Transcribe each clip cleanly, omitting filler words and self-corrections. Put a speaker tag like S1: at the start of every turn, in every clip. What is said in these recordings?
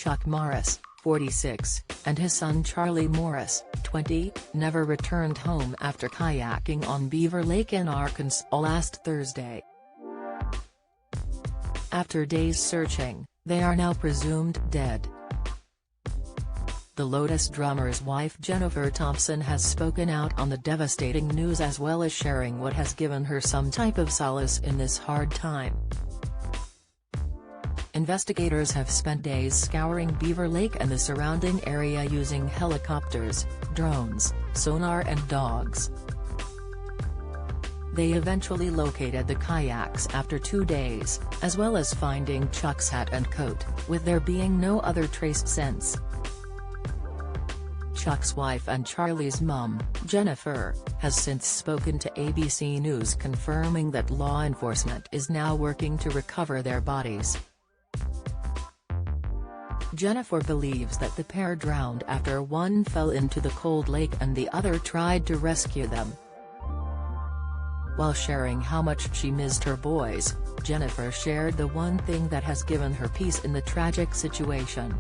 S1: Chuck Morris, 46, and his son Charlie Morris, 20, never returned home after kayaking on Beaver Lake in Arkansas last Thursday. After days searching, they are now presumed dead. The Lotus drummer's wife Jennifer Thompson has spoken out on the devastating news, as well as sharing what has given her some type of solace in this hard time. Investigators have spent days scouring Beaver Lake and the surrounding area using helicopters, drones, sonar and dogs. They eventually located the kayaks after 2 days, as well as finding Chuck's hat and coat, with there being no other trace since. Chuck's wife and Charlie's mum, Jennifer, has since spoken to ABC News, confirming that law enforcement is now working to recover their bodies. Jennifer believes that the pair drowned after one fell into the cold lake and the other tried to rescue them. While sharing how much she missed her boys, Jennifer shared the one thing that has given her peace in the tragic situation.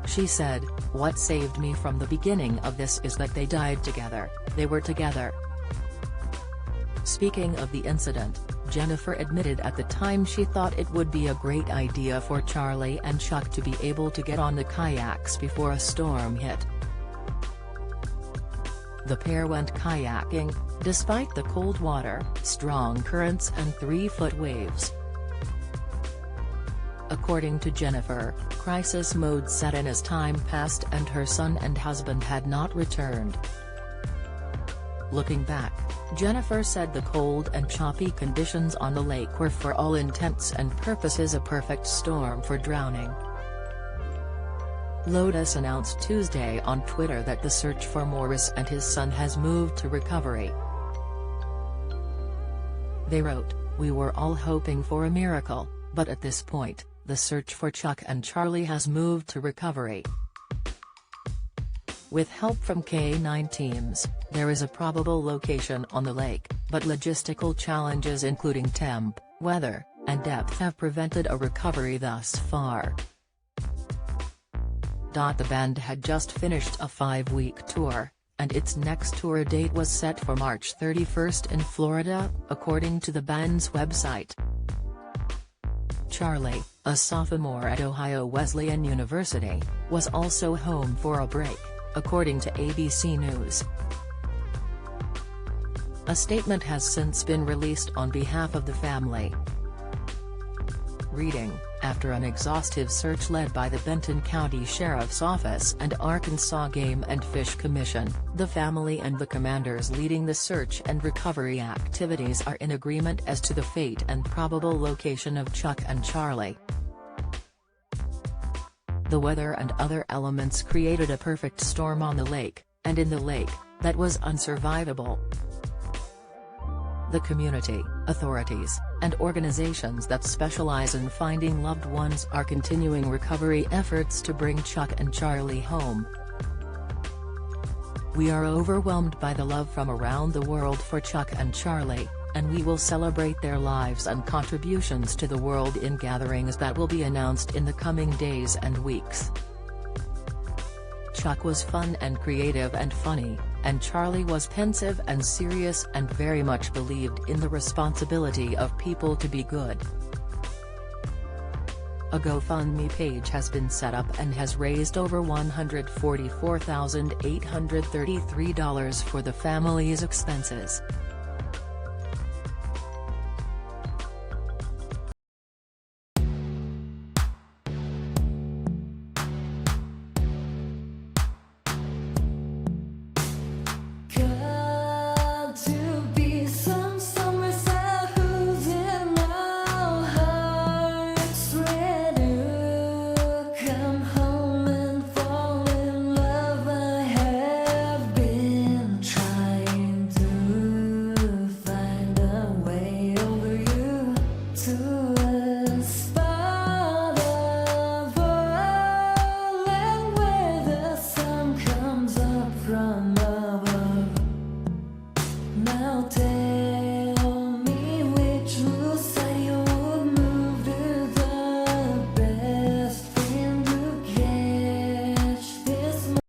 S1: She said, "What saved me from the beginning of this is that they died together, they were together." Speaking of the incident, Jennifer admitted at the time she thought it would be a great idea for Charlie and Chuck to be able to get on the kayaks before a storm hit. The pair went kayaking, despite the cold water, strong currents and 3-foot waves. According to Jennifer, crisis mode set in as time passed and her son and husband had not returned. Looking back, Jennifer said the cold and choppy conditions on the lake were for all intents and purposes a perfect storm for drowning. Lotus announced Tuesday on Twitter that the search for Morris and his son has moved to recovery. They wrote, "We were all hoping for a miracle, but at this point, the search for Chuck and Charlie has moved to recovery. With help from K-9 teams, there is a probable location on the lake, but logistical challenges including temp, weather, and depth have prevented a recovery thus far." The band had just finished a 5-week tour, and its next tour date was set for March 31 in Florida, according to the band's website. Charlie, a sophomore at Ohio Wesleyan University, was also home for a break, according to ABC News. A statement has since been released on behalf of the family. Reading, after an exhaustive search led by the Benton County Sheriff's Office and Arkansas Game and Fish Commission, the family and the commanders leading the search and recovery activities are in agreement as to the fate and probable location of Chuck and Charlie. The weather and other elements created a perfect storm on the lake, and in the lake, that was unsurvivable. The community, authorities, and organizations that specialize in finding loved ones are continuing recovery efforts to bring Chuck and Charlie home. "We are overwhelmed by the love from around the world for Chuck and Charlie, and we will celebrate their lives and contributions to the world in gatherings that will be announced in the coming days and weeks. Chuck was fun and creative and funny, and Charlie was pensive and serious and very much believed in the responsibility of people to be good." A GoFundMe page has been set up and has raised over $144,833 for the family's expenses.